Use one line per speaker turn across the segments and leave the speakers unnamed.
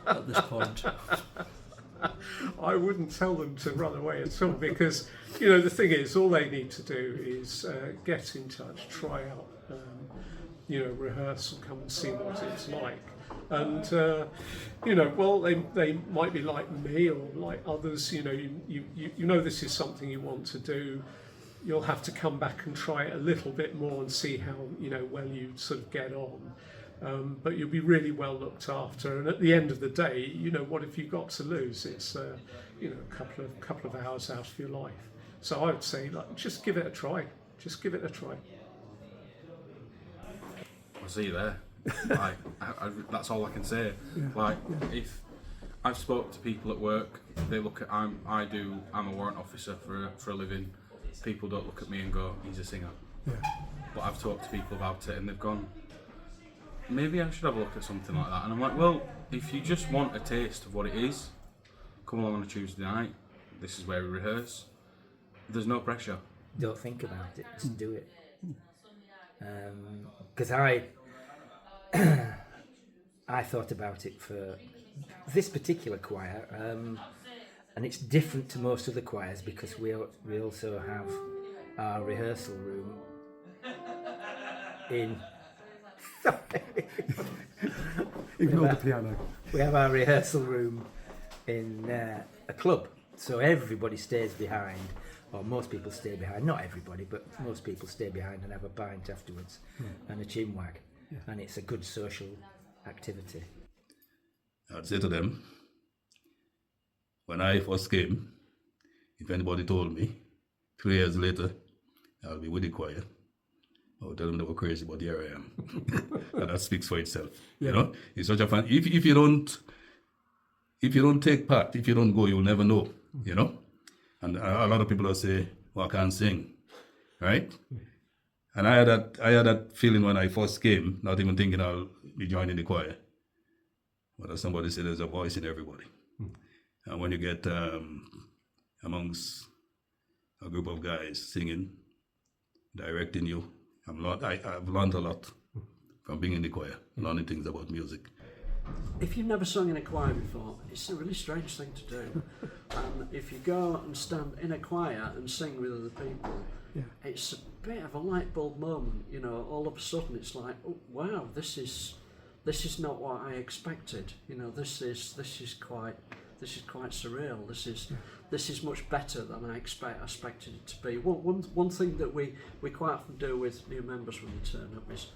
at this point.
I wouldn't tell them to run away at all because, you know, the thing is, all they need to do is get in touch, try out, you know, rehearse and come and see what it's like. And, you know, well, they might be like me or like others, you know, you know this is something you want to do. You'll have to come back and try it a little bit more and see how, you know, well you sort of get on. But you'll be really well looked after, and at the end of the day, you know, what have you got to lose? It's you know, a couple of hours out of your life. So I would say, like, just give it a try. Just give it a try.
I'll see you there. Like, that's all I can say. Like, if I've spoke to people at work, they look at I'm a warrant officer for a living. People don't look at me and go, he's a singer.
Yeah.
But I've talked to people about it and they've gone, maybe I should have a look at something like that. And I'm like, well, if you just want a taste of what it is, come along on a Tuesday night. This is where we rehearse. There's no pressure.
Don't think about it, just do it. Because I thought about it for this particular choir, and it's different to most of the choirs because we also have our rehearsal room in.
Ignore the piano.
We have our rehearsal room in a club, so everybody stays behind, or most people stay behind. Not everybody, but most people stay behind and have a pint afterwards and a chinwag, and it's a good social activity.
I'd say to them, when I first came, if anybody told me 3 years later I'll be with the choir, I would tell them they were crazy, but here I am. And that speaks for itself. You know, it's such a fun. If you don't take part, if you don't go, you'll never know. You know, and a lot of people will say, "Well, I can't sing," right? And I had that feeling when I first came, not even thinking I'll be joining the choir. But as somebody said, there's a voice in everybody. And when you get amongst a group of guys singing, directing you, I've learned a lot from being in the choir, learning things about music.
If you've never sung in a choir before, it's a really strange thing to do. And if you go and stand in a choir and sing with other people, it's a bit of a light bulb moment. You know, all of a sudden it's like, oh, wow, this is not what I expected. You know, this is quite surreal. This is much better than I expected it to be. One thing that we quite often do with new members when they turn up is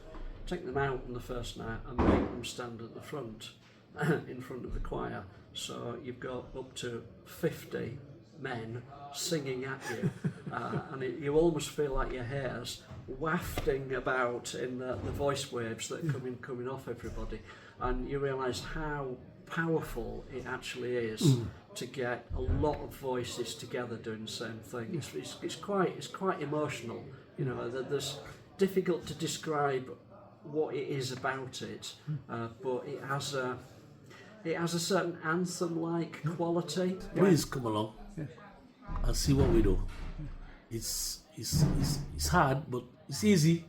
take them out on the first night and make them stand at the front, in front of the choir. So you've got up to 50 men singing at you, and you almost feel like your hair's wafting about in the voice waves that are coming off everybody, and you realise how powerful it actually is to get a lot of voices together doing the same thing. It's quite emotional. You know, there's difficult to describe what it is about it, but it has a certain anthem-like quality.
Please come along and see what we do. It's hard, but it's easy.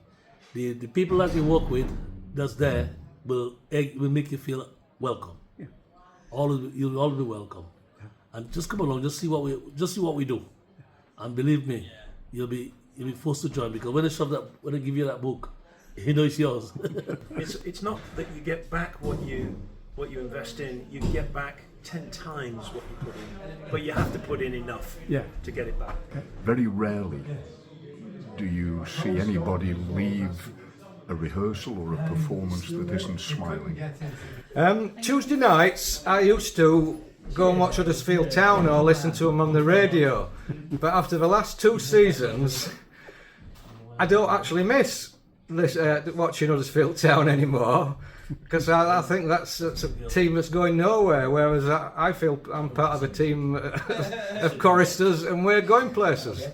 The people that you work with, that's there, will make you feel welcome. You'll always be welcome. And just come along, just see what we do, and believe me, you'll be forced to join, because when they give you that book, you know it's yours.
It's not that you get back what you invest in. You get back 10 times what you put in, but you have to put in enough to get it back.
Very rarely do you see anybody leave a rehearsal or a performance that isn't smiling.
Tuesday nights I used to go and watch Huddersfield Town or listen to them on the radio, but after the last 2 seasons I don't actually miss watching Huddersfield Town anymore, because I think that's a team that's going nowhere, whereas I feel I'm part of a team of choristers and we're going places.